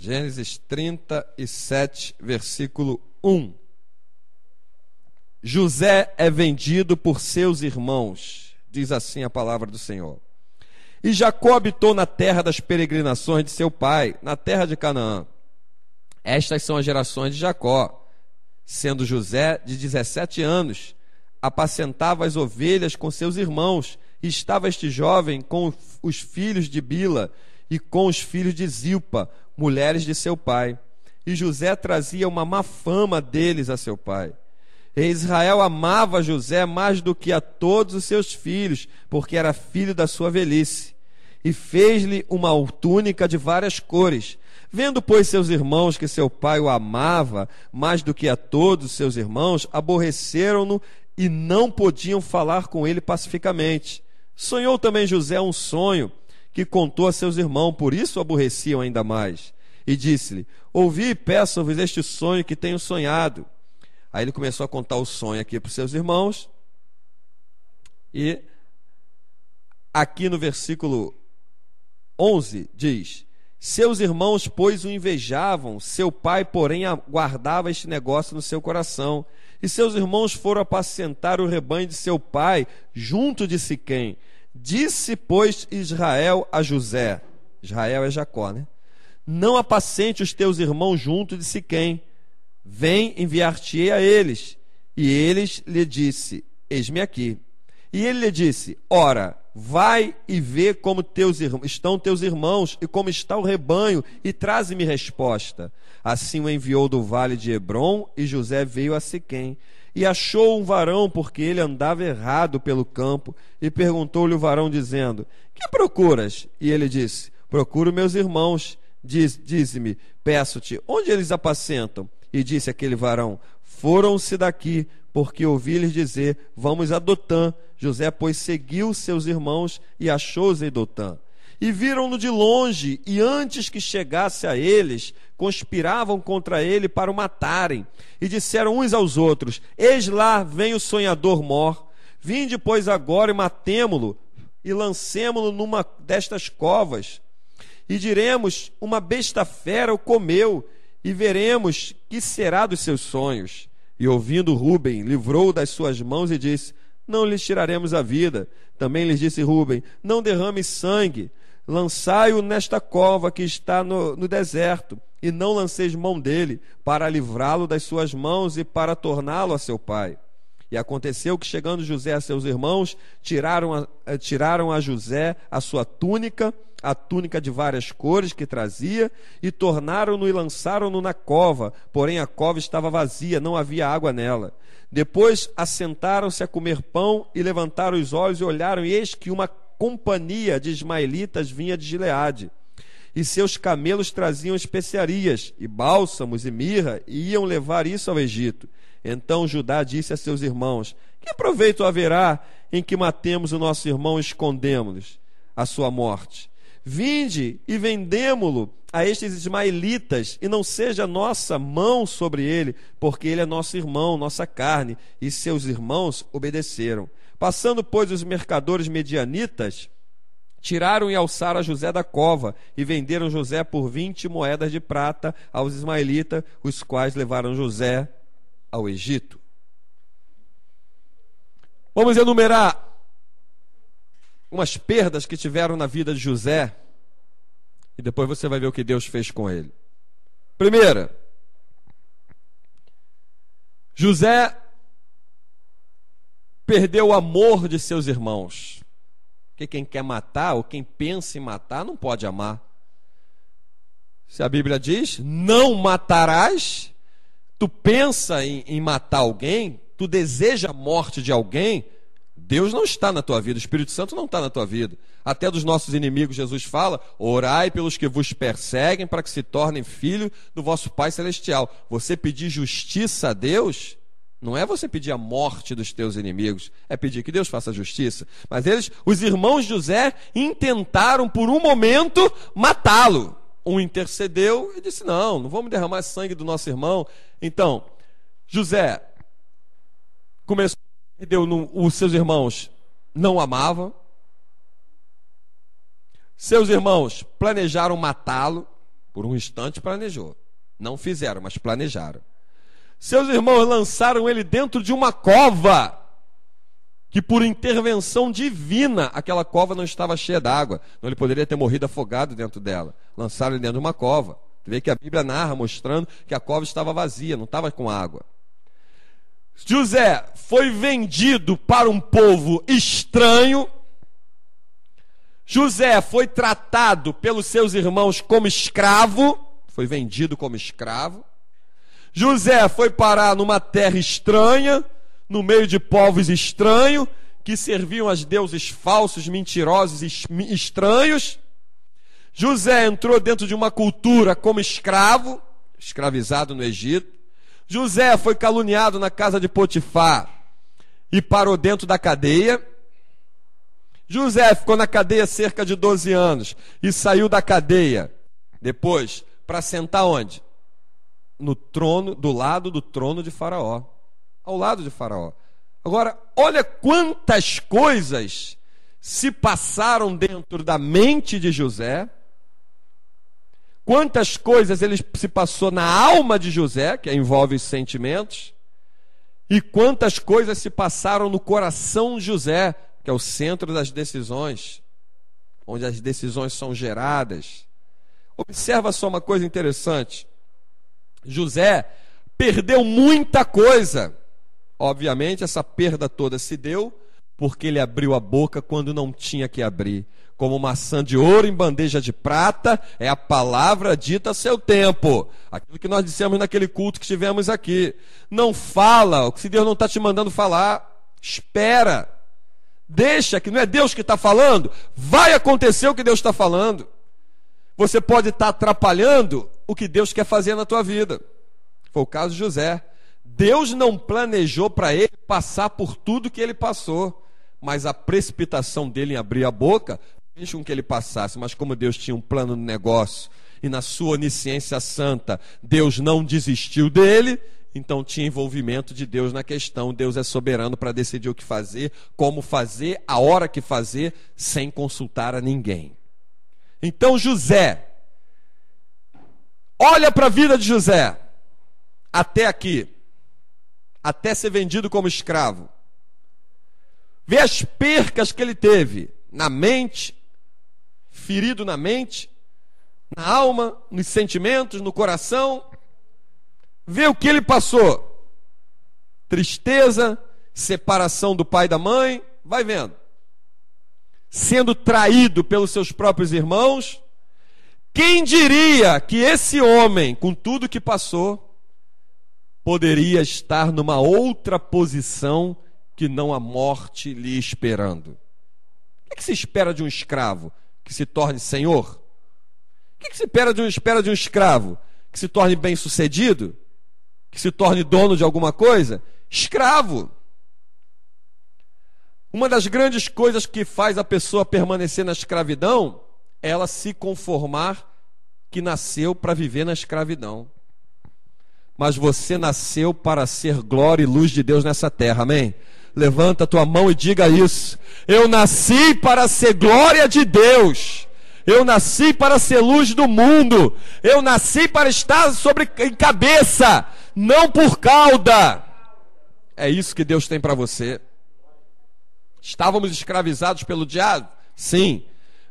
Gênesis 37, versículo 1. José é vendido por seus irmãos, diz assim a palavra do Senhor. E Jacó habitou na terra das peregrinações de seu pai, na terra de Canaã. Estas são as gerações de Jacó. Sendo José de 17 anos, apacentava as ovelhas com seus irmãos, e estava este jovem com os filhos de Bila e com os filhos de Zilpa, mulheres de seu pai. E José trazia uma má fama deles a seu pai. E Israel amava José mais do que a todos os seus filhos, porque era filho da sua velhice. E fez-lhe uma túnica de várias cores. Vendo, pois, seus irmãos que seu pai o amava mais do que a todos os seus irmãos, aborreceram-no e não podiam falar com ele pacificamente. Sonhou também José um sonho que contou a seus irmãos, por isso o aborreciam ainda mais. E disse-lhe: ouvi e peço-vos este sonho que tenho sonhado. Aí ele começou a contar o sonho aqui para os seus irmãos. E aqui no versículo 11 diz: seus irmãos, pois, o invejavam, seu pai, porém, guardava este negócio no seu coração. E seus irmãos foram apacentar o rebanho de seu pai, junto de Siquém. Disse, pois, Israel a José, Israel é Jacó, né? Não apacente os teus irmãos junto de Siquém. Vem, enviar-te-ei a eles. E eles lhe disse: eis-me aqui. E ele lhe disse: ora, vai e vê como estão teus irmãos e como está o rebanho, e traze-me resposta. Assim o enviou do vale de Hebrom, e José veio a Siquém. E achou um varão, porque ele andava errado pelo campo, e perguntou-lhe o varão, dizendo: que procuras? E ele disse: procuro meus irmãos. Dize-me, peço-te, onde eles apacentam? E disse aquele varão: foram-se daqui, porque ouvi-lhes dizer: vamos a Dotã. José, pois, seguiu seus irmãos e achou-os em Dotã. E viram-no de longe, e antes que chegasse a eles, conspiravam contra ele para o matarem. E disseram uns aos outros: eis lá vem o sonhador mor. Vinde, pois, agora e matemo-lo, e lancemo-lo numa destas covas. E diremos: uma besta fera o comeu, e veremos que será dos seus sonhos. E ouvindo Rúben, livrou-o das suas mãos e disse: não lhes tiraremos a vida. Também lhes disse Rúben: não derrame sangue, lançai-o nesta cova que está no deserto, e não lanceis mão dele, para livrá-lo das suas mãos e para torná-lo a seu pai. E aconteceu que, chegando José a seus irmãos, tiraram a José a sua túnica, a túnica de várias cores que trazia, e tornaram-no e lançaram-no na cova, porém a cova estava vazia, não havia água nela. Depois assentaram-se a comer pão, e levantaram os olhos e olharam, e eis que uma companhia de ismaelitas vinha de Gileade. E seus camelos traziam especiarias, e bálsamos, e mirra, e iam levar isso ao Egito. Então Judá disse a seus irmãos: que proveito haverá em que matemos o nosso irmão e escondemos a sua morte? Vinde e vendemo-lo a estes ismaelitas, e não seja nossa mão sobre ele, porque ele é nosso irmão, nossa carne. E seus irmãos obedeceram. Passando, pois, os mercadores medianitas, tiraram e alçaram a José da cova, e venderam José por 20 moedas de prata aos ismaelitas, os quais levaram José ao Egito. Vamos enumerar umas perdas que tiveram na vida de José, e depois você vai ver o que Deus fez com ele. Primeira, José perdeu o amor de seus irmãos. Porque quem quer matar, ou quem pensa em matar, não pode amar. Se a Bíblia diz: não matarás, tu pensa em matar alguém, tu deseja a morte de alguém, Deus não está na tua vida, o Espírito Santo não está na tua vida. Até dos nossos inimigos Jesus fala: orai pelos que vos perseguem, para que se tornem filhos do vosso Pai Celestial. Você pedir justiça a Deus não é você pedir a morte dos teus inimigos, é pedir que Deus faça justiça. Mas os irmãos de José, intentaram por um momento matá-lo. Um intercedeu e disse: não vamos derramar sangue do nosso irmão. Então, José começou, os seus irmãos não amavam, seus irmãos planejaram matá-lo, Por um instante planejou. Não fizeram, mas planejaram. Seus irmãos lançaram ele dentro de uma cova, que por intervenção divina, aquela cova não estava cheia d'água. Não, ele poderia ter morrido afogado dentro dela. Lançaram ele dentro de uma cova. Você vê que a Bíblia narra, mostrando que a cova estava vazia, não estava com água. José foi vendido para um povo estranho. José foi tratado pelos seus irmãos como escravo. Foi vendido como escravo. José foi parar numa terra estranha, no meio de povos estranhos, que serviam a deuses falsos, mentirosos e estranhos. José entrou dentro de uma cultura como escravo, escravizado no Egito. José foi caluniado na casa de Potifar e parou dentro da cadeia. José ficou na cadeia cerca de 12 anos e saiu da cadeia depois para sentar onde? No trono, do lado do trono de Faraó. Ao lado de Faraó. Agora, olha quantas coisas se passaram dentro da mente de José. Quantas coisas ele se passou na alma de José, que envolve os sentimentos. E quantas coisas se passaram no coração de José, que é o centro das decisões, onde as decisões são geradas. Observa só uma coisa interessante. José perdeu muita coisa. Obviamente, essa perda toda se deu porque ele abriu a boca quando não tinha que abrir. Como maçã de ouro em bandeja de prata, é a palavra dita a seu tempo. Aquilo que nós dissemos naquele culto que tivemos aqui. Não fala, se Deus não está te mandando falar, espera. Deixa, que não é Deus que está falando, vai acontecer o que Deus está falando. Você pode estar atrapalhando o que Deus quer fazer na tua vida. Foi o caso de José. Deus não planejou para ele passar por tudo que ele passou, mas a precipitação dele em abrir a boca fez com que ele passasse. Mas como Deus tinha um plano no negócio e na sua onisciência santa, Deus não desistiu dele, então tinha envolvimento de Deus na questão. Deus é soberano para decidir o que fazer, como fazer, a hora que fazer, sem consultar a ninguém. Então José, olha para a vida de José, até aqui, até ser vendido como escravo. Vê as percas que ele teve na mente, ferido na mente, na alma, nos sentimentos, no coração. Vê o que ele passou. Tristeza, separação do pai e da mãe, vai vendo. Sendo traído pelos seus próprios irmãos. Quem diria que esse homem, com tudo que passou, poderia estar numa outra posição que não a morte lhe esperando? O que se espera de um escravo? Que se torne senhor? O que se espera de um escravo? Que se torne bem-sucedido? Que se torne dono de alguma coisa? Escravo. Uma das grandes coisas que faz a pessoa permanecer na escravidão é ela se conformar que nasceu para viver na escravidão. Mas você nasceu para ser glória e luz de Deus nessa terra, amém? Levanta a tua mão e diga isso. Eu nasci para ser glória de Deus. Eu nasci para ser luz do mundo. Eu nasci para estar em cabeça, não por cauda. É isso que Deus tem para você. Estávamos escravizados pelo diabo? Sim.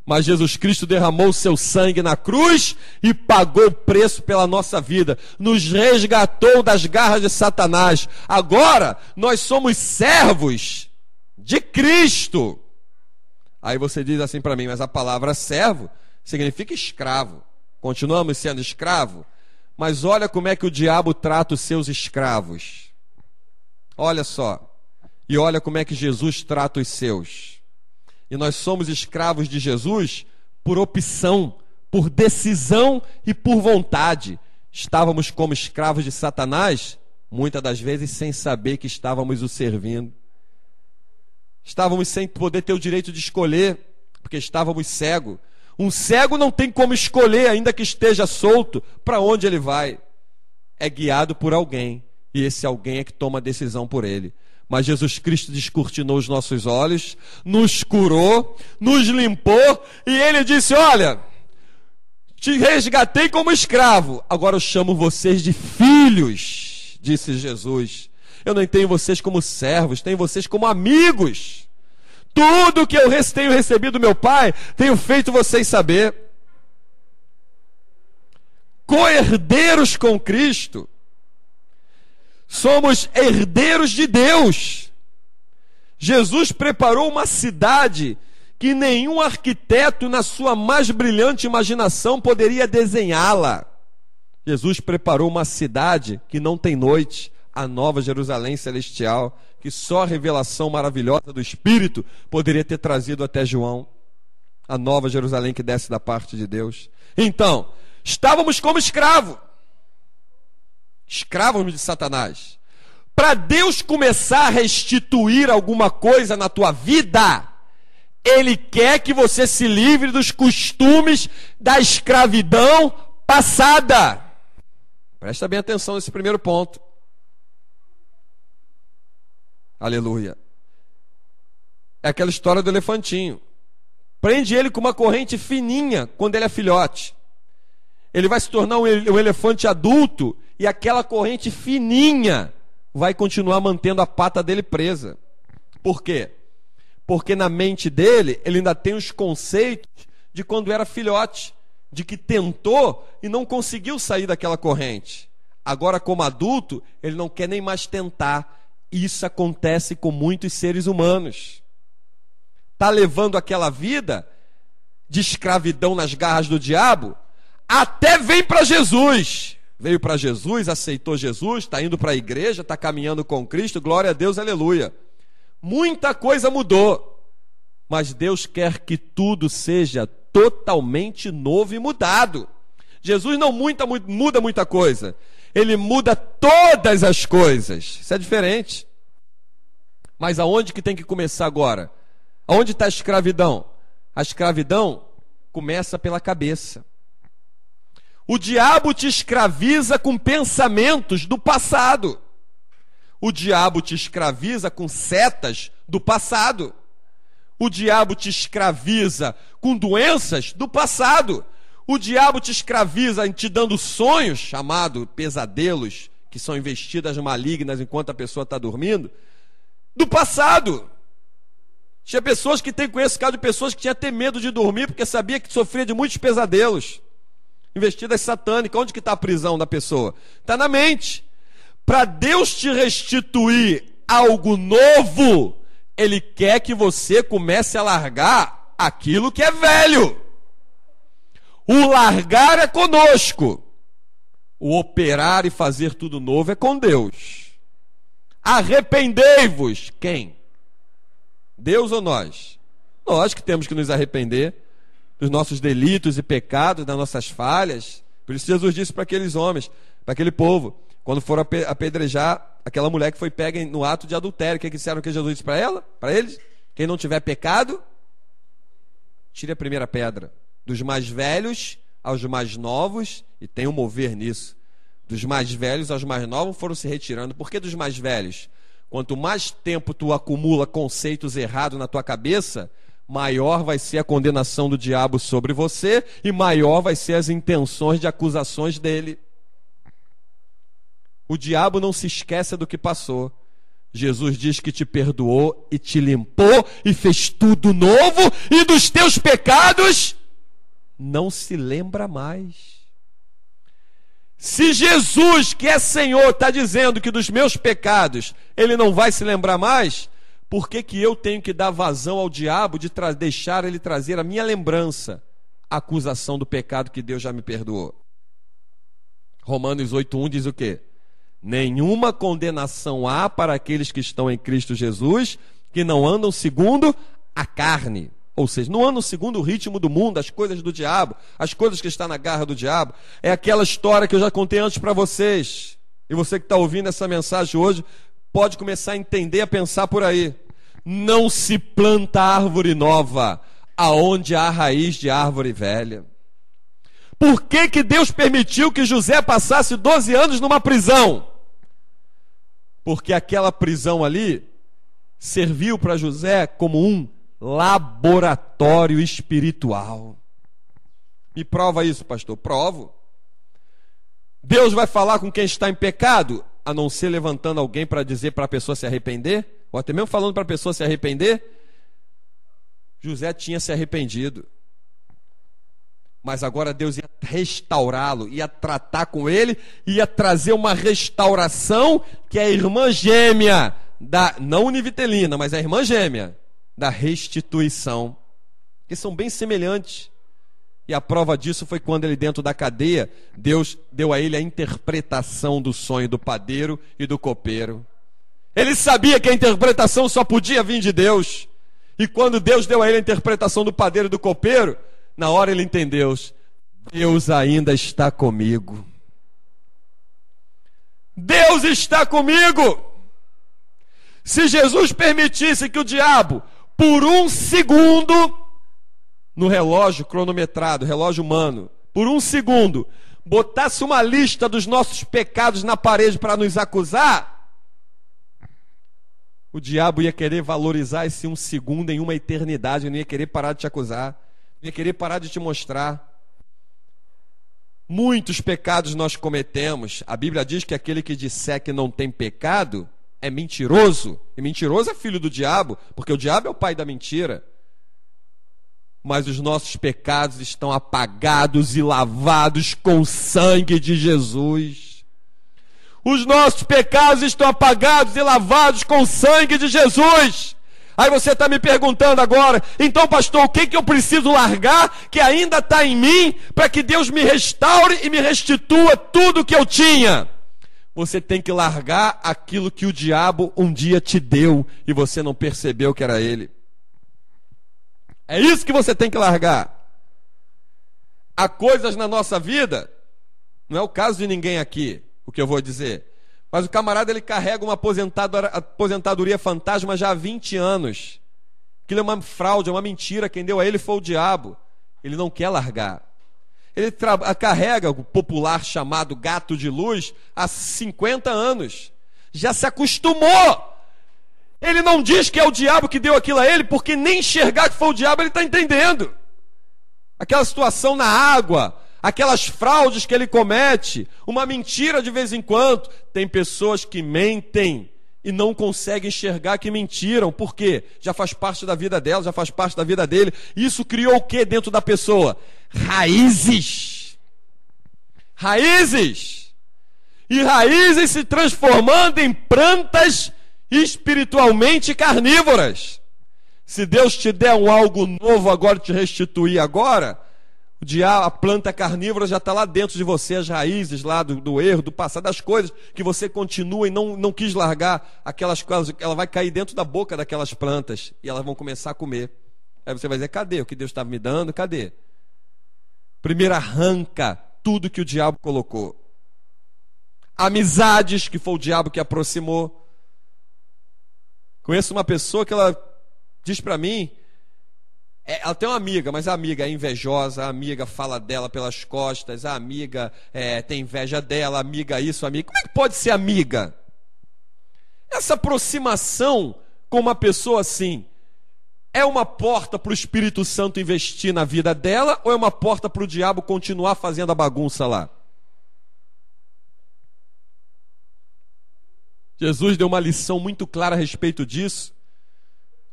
Mas Jesus Cristo derramou o seu sangue na cruz e pagou o preço pela nossa vida. Nos resgatou das garras de Satanás. Agora nós somos servos de Cristo. Aí você diz assim para mim, mas a palavra servo significa escravo. Continuamos sendo escravo? Mas olha como é que o diabo trata os seus escravos. Olha só. E olha como é que Jesus trata os seus. E nós somos escravos de Jesus por opção, por decisão e por vontade. Estávamos como escravos de Satanás, muitas das vezes sem saber que estávamos o servindo. Estávamos sem poder ter o direito de escolher, porque estávamos cegos. Um cego não tem como escolher, ainda que esteja solto, para onde ele vai. É guiado por alguém, e esse alguém é que toma a decisão por ele. Mas Jesus Cristo descortinou os nossos olhos, nos curou, nos limpou, e Ele disse, olha, Te resgatei como escravo, agora eu chamo vocês de filhos, disse Jesus. Eu não tenho vocês como servos, tenho vocês como amigos. Tudo que eu tenho recebido do meu Pai, tenho feito vocês saber. Co-herdeiros com Cristo. Somos herdeiros de Deus. Jesus preparou uma cidade que nenhum arquiteto na sua mais brilhante imaginação poderia desenhá-la. Jesus preparou uma cidade que não tem noite, a Nova Jerusalém Celestial, que só a revelação maravilhosa do Espírito poderia ter trazido até João. A Nova Jerusalém que desce da parte de Deus. Então, estávamos como escravos de Satanás. Para Deus começar a restituir alguma coisa na tua vida, Ele quer que você se livre dos costumes da escravidão passada. Presta bem atenção nesse primeiro ponto. Aleluia. É aquela história do elefantinho. Prende ele com uma corrente fininha quando ele é filhote. Ele vai se tornar um elefante adulto e aquela corrente fininha vai continuar mantendo a pata dele presa. Por quê? Porque na mente dele, ele ainda tem os conceitos de quando era filhote, de que tentou e não conseguiu sair daquela corrente. Agora, como adulto, ele não quer nem mais tentar. Isso acontece com muitos seres humanos. Está levando aquela vida de escravidão nas garras do diabo, até vem para Jesus. Veio para Jesus, aceitou Jesus, está indo para a igreja, está caminhando com Cristo, glória a Deus, aleluia. Muita coisa mudou, mas Deus quer que tudo seja totalmente novo e mudado. Jesus não muda muita coisa, Ele muda todas as coisas. Isso é diferente. Mas aonde que tem que começar agora? Aonde está a escravidão? A escravidão começa pela cabeça. O diabo te escraviza com pensamentos do passado. O diabo te escraviza com setas do passado. O diabo te escraviza com doenças do passado. O diabo te escraviza te dando sonhos, chamados pesadelos, que são investidas malignas enquanto a pessoa está dormindo, do passado. Tinha pessoas que têm conhecido caso de pessoas que tinham até medo de dormir porque sabia que sofria de muitos pesadelos. Investidas satânicas. Onde que está a prisão da pessoa? Está na mente. Para Deus te restituir algo novo, Ele quer que você comece a largar aquilo que é velho. O largar é conosco. O operar e fazer tudo novo é com Deus. Arrependei-vos. Quem? Deus ou nós? Nós que temos que nos arrepender dos nossos delitos e pecados, das nossas falhas. Por isso Jesus disse para aqueles homens, para aquele povo, quando foram apedrejar aquela mulher que foi pega no ato de adultério, o que disseram que Jesus disse para ela? Para eles? Quem não tiver pecado, tire a primeira pedra. Dos mais velhos aos mais novos, e tem um mover nisso. Dos mais velhos aos mais novos foram se retirando. Por que dos mais velhos? Quanto mais tempo tu acumula conceitos errados na tua cabeça, maior vai ser a condenação do diabo sobre você e maior vai ser as intenções de acusações dele. O diabo não se esquece do que passou. Jesus diz que te perdoou e te limpou e fez tudo novo e dos teus pecados não se lembra mais. Se Jesus, que é Senhor, está dizendo que dos meus pecados Ele não vai se lembrar mais, por que que eu tenho que dar vazão ao diabo de deixar ele trazer a minha lembrança, a acusação do pecado que Deus já me perdoou? Romanos 8:1 diz o quê? Nenhuma condenação há para aqueles que estão em Cristo Jesus, que não andam segundo a carne. Ou seja, não andam segundo o ritmo do mundo, as coisas do diabo, as coisas que estão na garra do diabo. É aquela história que eu já contei antes para vocês. E você que está ouvindo essa mensagem hoje, pode começar a entender, a pensar por aí. Não se planta árvore nova, aonde há raiz de árvore velha. Por que que Deus permitiu que José passasse 12 anos numa prisão? Porque aquela prisão ali serviu para José como um laboratório espiritual. Me prova isso, pastor. Provo. Deus vai falar com quem está em pecado, a não ser levantando alguém para dizer para a pessoa se arrepender, ou até mesmo falando para a pessoa se arrepender. José tinha se arrependido, mas agora Deus ia restaurá-lo, ia tratar com ele, ia trazer uma restauração que é a irmã gêmea, não univitelina, mas a irmã gêmea da restituição, que são bem semelhantes. E a prova disso foi quando ele, dentro da cadeia, Deus deu a ele a interpretação do sonho do padeiro e do copeiro. Ele sabia que a interpretação só podia vir de Deus. E quando Deus deu a ele a interpretação do padeiro e do copeiro, na hora ele entendeu: Deus ainda está comigo. Deus está comigo. Se Jesus permitisse que o diabo, por um segundo, no relógio cronometrado, relógio humano, por um segundo, botasse uma lista dos nossos pecados na parede para nos acusar, o diabo ia querer valorizar esse um segundo em uma eternidade, não ia querer parar de te acusar, não ia querer parar de te mostrar. Muitos pecados nós cometemos. A Bíblia diz que aquele que disser que não tem pecado é mentiroso, e mentiroso é filho do diabo, porque o diabo é o pai da mentira. Mas os nossos pecados estão apagados e lavados com o sangue de Jesus. Os nossos pecados estão apagados e lavados com o sangue de Jesus. Aí você está me perguntando agora: então, pastor, o que eu preciso largar que ainda está em mim para que Deus me restaure e me restitua tudo que eu tinha? Você tem que largar aquilo que o diabo um dia te deu e você não percebeu que era ele. É isso que você tem que largar. Há coisas na nossa vida, não é o caso de ninguém aqui, o que eu vou dizer, mas o camarada, ele carrega uma aposentadoria fantasma já há 20 anos. Aquilo é uma fraude, é uma mentira, quem deu a ele foi o diabo. Ele não quer largar. Ele carrega o popular chamado gato de luz há 50 anos. Já se acostumou. Ele não diz que é o diabo que deu aquilo a ele, porque nem enxergar que foi o diabo ele está entendendo. Aquela situação na água, aquelas fraudes que ele comete, uma mentira de vez em quando. Tem pessoas que mentem e não conseguem enxergar que mentiram. Por quê? Já faz parte da vida dela, já faz parte da vida dele. Isso criou o que dentro da pessoa? Raízes. Raízes. E raízes se transformando em plantas espiritualmente carnívoras. Se Deus te der algo novo agora, te restituir agora, a planta carnívora já está lá dentro de você, as raízes lá do erro, do passado, das coisas que você continua e não quis largar, aquelas coisas, ela vai cair dentro da boca daquelas plantas e elas vão começar a comer. Aí você vai dizer: cadê o que Deus estava me dando? Cadê? Primeiro arranca tudo que o diabo colocou. Amizades, que foi o diabo que aproximou. Conheço uma pessoa que ela diz para mim, ela tem uma amiga, mas a amiga é invejosa, a amiga fala dela pelas costas, a amiga tem inveja dela, a amiga isso, a amiga... Como é que pode ser amiga? Essa aproximação com uma pessoa assim, é uma porta para o Espírito Santo investir na vida dela, ou é uma porta para o diabo continuar fazendo a bagunça lá? Jesus deu uma lição muito clara a respeito disso,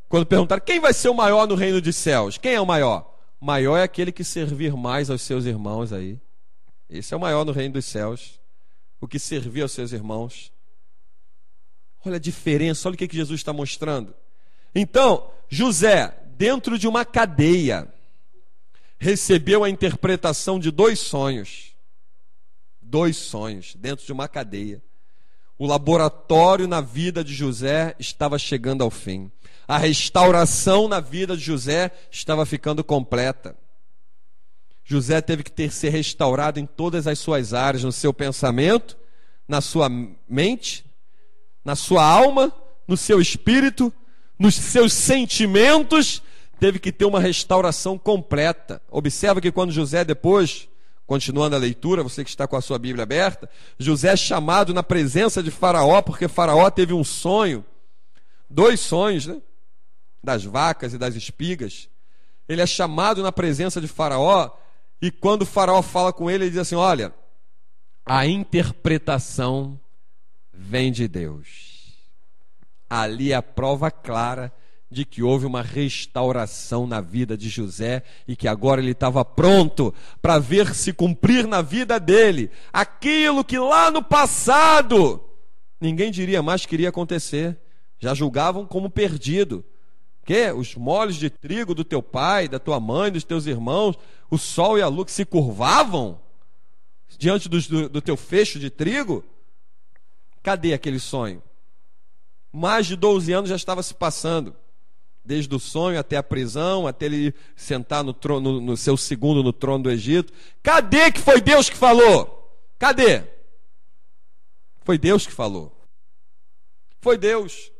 quando perguntaram: quem vai ser o maior no reino dos céus? Quem é o maior? O maior é aquele que servir mais aos seus irmãos aí. Esse é o maior no reino dos céus. O que servir aos seus irmãos. Olha a diferença, olha o que Jesus está mostrando. Então, José, dentro de uma cadeia, recebeu a interpretação de 2 sonhos. 2 sonhos, dentro de uma cadeia. O laboratório na vida de José estava chegando ao fim. A restauração na vida de José estava ficando completa. José teve que ser restaurado em todas as suas áreas, no seu pensamento, na sua mente, na sua alma, no seu espírito, nos seus sentimentos. Teve que ter uma restauração completa. Observa que quando José depois... Continuando a leitura, você que está com a sua Bíblia aberta, José é chamado na presença de Faraó, porque Faraó teve um sonho, 2 sonhos, né? Das vacas e das espigas. Ele é chamado na presença de Faraó, E quando o faraó fala com ele, ele diz assim: olha, a interpretação vem de Deus. Ali é a prova clara de que houve uma restauração na vida de José e que agora ele estava pronto para ver se cumprir na vida dele aquilo que lá no passado ninguém diria mais que iria acontecer. Já julgavam como perdido. Que os moles de trigo do teu pai, da tua mãe, dos teus irmãos, o sol e a lua que se curvavam diante do teu fecho de trigo. Cadê aquele sonho? Mais de 12 anos já estava se passando. Desde o sonho até a prisão, até ele sentar no trono, no seu segundo no trono do Egito. Cadê que foi Deus que falou? Cadê? Foi Deus que falou. Foi Deus.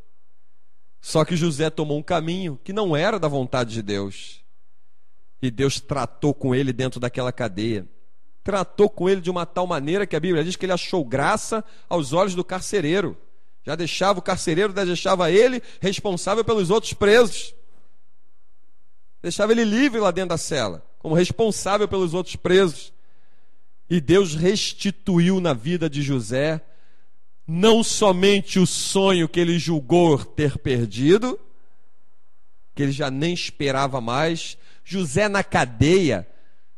Só que José tomou um caminho que não era da vontade de Deus. E Deus tratou com ele dentro daquela cadeia. Tratou com ele de uma tal maneira que a Bíblia diz que ele achou graça aos olhos do carcereiro. Já deixava o carcereiro, deixava ele responsável pelos outros presos. Deixava ele livre lá dentro da cela, como responsável pelos outros presos. E Deus restituiu na vida de José não somente o sonho que ele julgou ter perdido, que ele já nem esperava mais. José na cadeia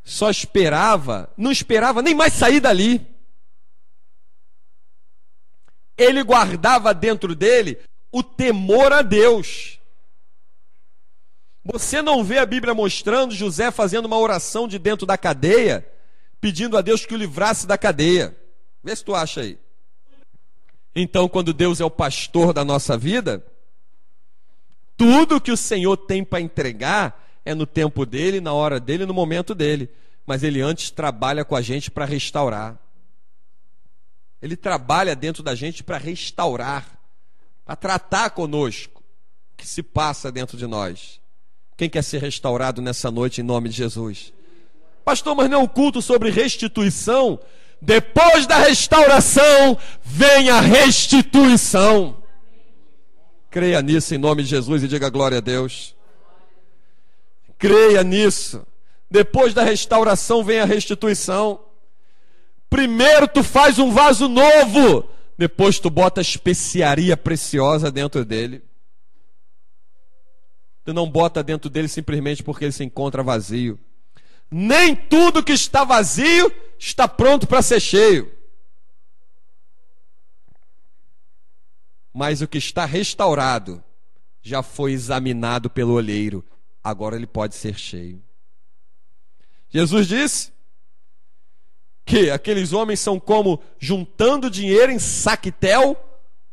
só esperava, não esperava nem mais sair dali. Ele guardava dentro dele o temor a Deus. Você não vê a Bíblia mostrando José fazendo uma oração de dentro da cadeia, pedindo a Deus que o livrasse da cadeia. Vê se tu acha aí. Então, quando Deus é o pastor da nossa vida, tudo que o Senhor tem para entregar é no tempo dele, na hora dele, no momento dele. Mas ele antes trabalha com a gente para restaurar. Ele trabalha dentro da gente para restaurar, para tratar conosco o que se passa dentro de nós. Quem quer ser restaurado nessa noite em nome de Jesus? Pastor, mas não é um culto sobre restituição? Depois da restauração vem a restituição. Creia nisso em nome de Jesus e diga glória a Deus. Creia nisso. Depois da restauração vem a restituição. Primeiro tu faz um vaso novo, depois tu bota especiaria preciosa dentro dele. Tu não bota dentro dele simplesmente porque ele se encontra vazio. Nem tudo que está vazio está pronto para ser cheio. Mas o que está restaurado já foi examinado pelo olheiro. Agora ele pode ser cheio. Jesus disse que aqueles homens são como juntando dinheiro em saquetel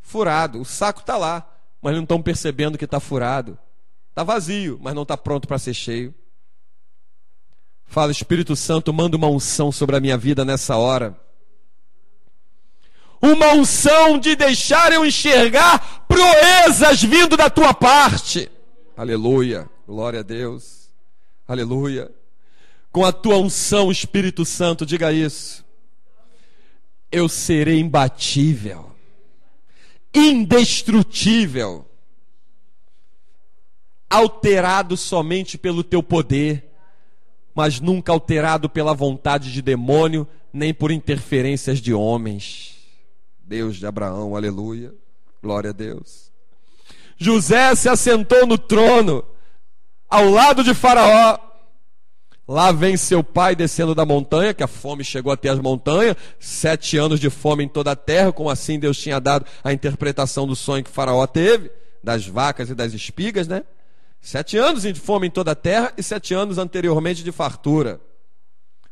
furado. O saco está lá, mas não estão percebendo que está furado. Está vazio, mas não está pronto para ser cheio. Fala, Espírito Santo, manda uma unção sobre a minha vida nessa hora. Uma unção de deixar eu enxergar proezas vindo da tua parte. Aleluia, glória a Deus. Aleluia. Com a tua unção, Espírito Santo, diga isso. Eu serei imbatível, indestrutível, alterado somente pelo teu poder, mas nunca alterado pela vontade de demônio, nem por interferências de homens. Deus de Abraão, aleluia, glória a Deus. José se assentou no trono, ao lado de Faraó. Lá vem seu pai descendo da montanha, que a fome chegou até as montanhas, 7 anos de fome em toda a terra, como assim Deus tinha dado a interpretação do sonho que Faraó teve, das vacas e das espigas, né? 7 anos de fome em toda a terra e 7 anos anteriormente de fartura.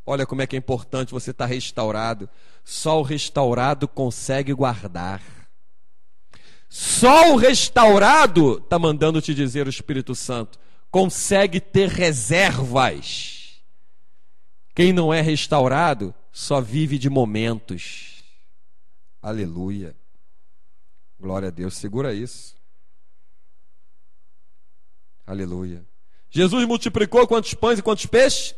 Olha como é que é importante você estar restaurado. Só o restaurado consegue guardar. Só o restaurado, está mandando te dizer o Espírito Santo, consegue ter reservas. Quem não é restaurado só vive de momentos. Aleluia. Glória a Deus. Segura isso. Aleluia. Jesus multiplicou quantos pães e quantos peixes?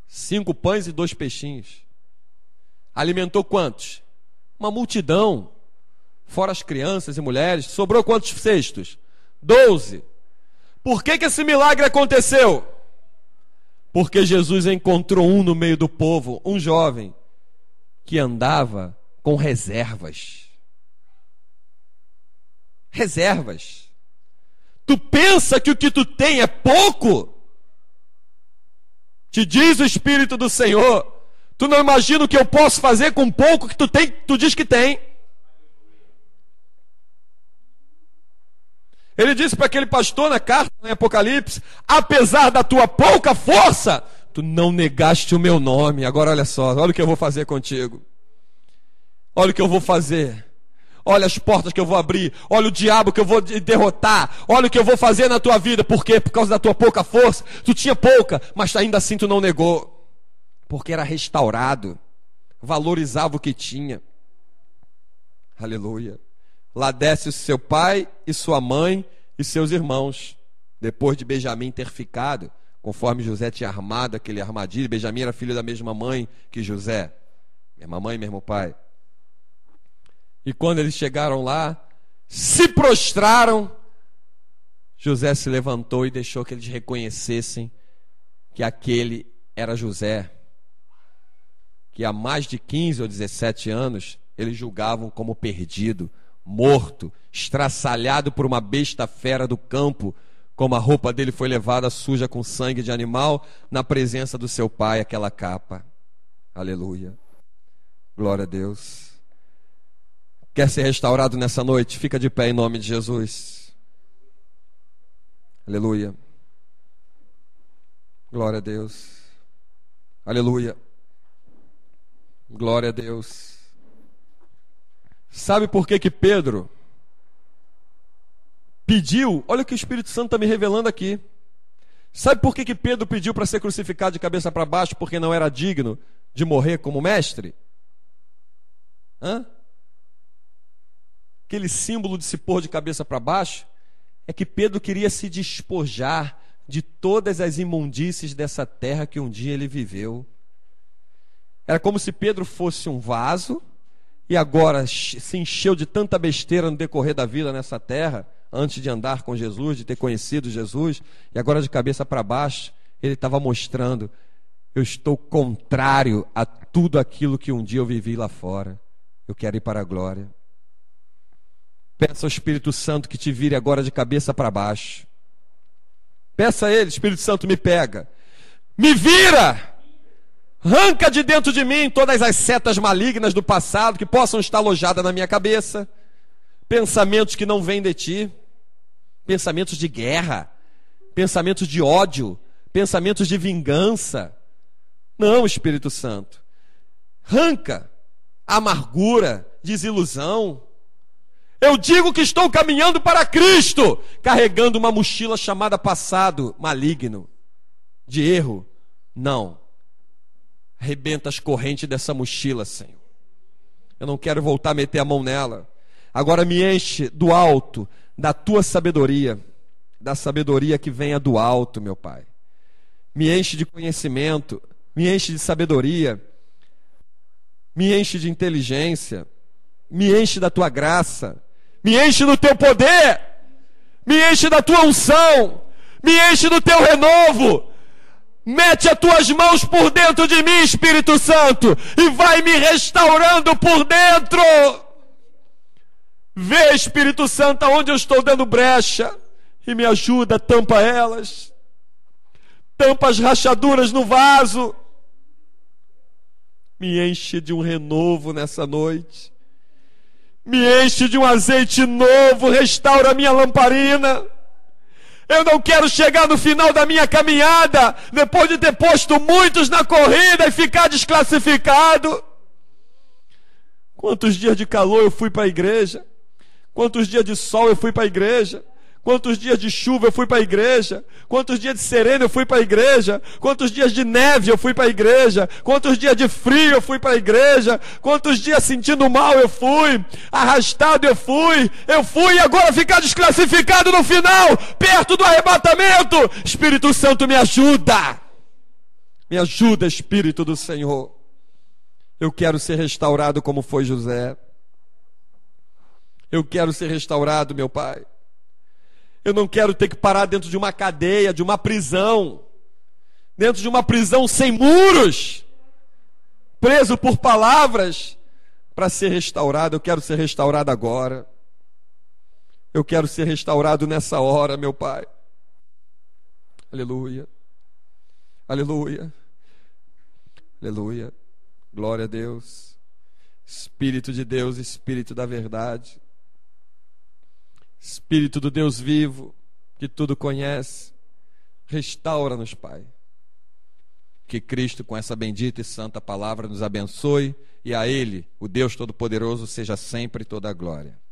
5 pães e 2 peixinhos. Alimentou quantos? Uma multidão. Fora as crianças e mulheres. Sobrou quantos cestos? 12. Por que esse milagre aconteceu? Porque Jesus encontrou um no meio do povo, um jovem, que andava com reservas. Reservas. Tu pensa que o que tu tem é pouco? Te diz o Espírito do Senhor. Tu não imagina o que eu posso fazer com pouco que tu tem, tu diz que tem. Ele disse para aquele pastor na carta, em Apocalipse: apesar da tua pouca força, tu não negaste o meu nome. Agora olha só, olha o que eu vou fazer contigo. Olha o que eu vou fazer. Olha as portas que eu vou abrir. Olha o diabo que eu vou derrotar. Olha o que eu vou fazer na tua vida. Por quê? Por causa da tua pouca força. Tu tinha pouca, mas ainda assim tu não negou. Porque era restaurado. Valorizava o que tinha. Aleluia. Lá desce o seu pai e sua mãe e seus irmãos. Depois de Benjamim ter ficado, conforme José tinha armado aquele armadilho. Benjamim era filho da mesma mãe que José. Mesma mãe, mesmo pai. E quando eles chegaram lá, se prostraram. José se levantou e deixou que eles reconhecessem que aquele era José, que há mais de 15 ou 17 anos eles julgavam como perdido, morto, estraçalhado por uma besta fera do campo, como a roupa dele foi levada suja com sangue de animal, na presença do seu pai, aquela capa. Aleluia. Glória a Deus. Quer ser restaurado nessa noite? Fica de pé em nome de Jesus. Aleluia. Glória a Deus. Aleluia. Glória a Deus. Sabe por que que Pedro pediu? Olha o que o Espírito Santo está me revelando aqui. Sabe por que que Pedro pediu para ser crucificado de cabeça para baixo? Porque não era digno de morrer como mestre? Aquele símbolo de se pôr de cabeça para baixo é que Pedro queria se despojar de todas as imundícies dessa terra que um dia ele viveu. Era como se Pedro fosse um vaso e agora se encheu de tanta besteira no decorrer da vida nessa terra, antes de andar com Jesus, de ter conhecido Jesus, e agora de cabeça para baixo ele estava mostrando: eu estou contrário a tudo aquilo que um dia eu vivi lá fora. Eu quero ir para a glória. Peça ao Espírito Santo que te vire agora de cabeça para baixo. Peça a Ele: Espírito Santo, me pega, me vira, arranca de dentro de mim todas as setas malignas do passado que possam estar alojadas na minha cabeça, pensamentos que não vêm de ti, pensamentos de guerra, pensamentos de ódio, pensamentos de vingança. Não, Espírito Santo, arranca amargura, desilusão. Eu digo que estou caminhando para Cristo, carregando uma mochila chamada passado maligno, de erro. Não. Arrebenta as correntes dessa mochila, Senhor. Eu não quero voltar a meter a mão nela. Agora me enche do alto, da tua sabedoria, da sabedoria que venha do alto, meu Pai. Me enche de conhecimento, me enche de sabedoria, me enche de inteligência, me enche da tua graça, me enche do teu poder, me enche da tua unção, me enche do teu renovo. Mete as tuas mãos por dentro de mim, Espírito Santo, e vai me restaurando por dentro. Vê, Espírito Santo, aonde eu estou dando brecha, e me ajuda, tampa elas, tampa as rachaduras no vaso. Me enche de um renovo nessa noite. Me enche de um azeite novo, restaura a minha lamparina. Eu não quero chegar no final da minha caminhada, depois de ter posto muitos na corrida e ficar desclassificado. Quantos dias de calor eu fui para a igreja? Quantos dias de sol eu fui para a igreja? Quantos dias de chuva eu fui para a igreja? Quantos dias de sereno eu fui para a igreja? Quantos dias de neve eu fui para a igreja? Quantos dias de frio eu fui para a igreja? Quantos dias sentindo mal eu fui? Arrastado eu fui e agora ficar desclassificado no final, perto do arrebatamento. Espírito Santo, me ajuda. Me ajuda, Espírito do Senhor. Eu quero ser restaurado como foi José. Eu quero ser restaurado, meu Pai. Eu não quero ter que parar dentro de uma cadeia, de uma prisão. dentro de uma prisão sem muros, preso por palavras, para ser restaurado. Eu quero ser restaurado agora. Eu quero ser restaurado nessa hora, meu Pai. Aleluia. Aleluia. Aleluia. Glória a Deus. Espírito de Deus, Espírito da verdade. Espírito do Deus vivo, que tudo conhece. Restaura-nos, Pai. Que Cristo, com essa bendita e santa palavra, nos abençoe, e a Ele, o Deus Todo-Poderoso, seja sempre toda a glória.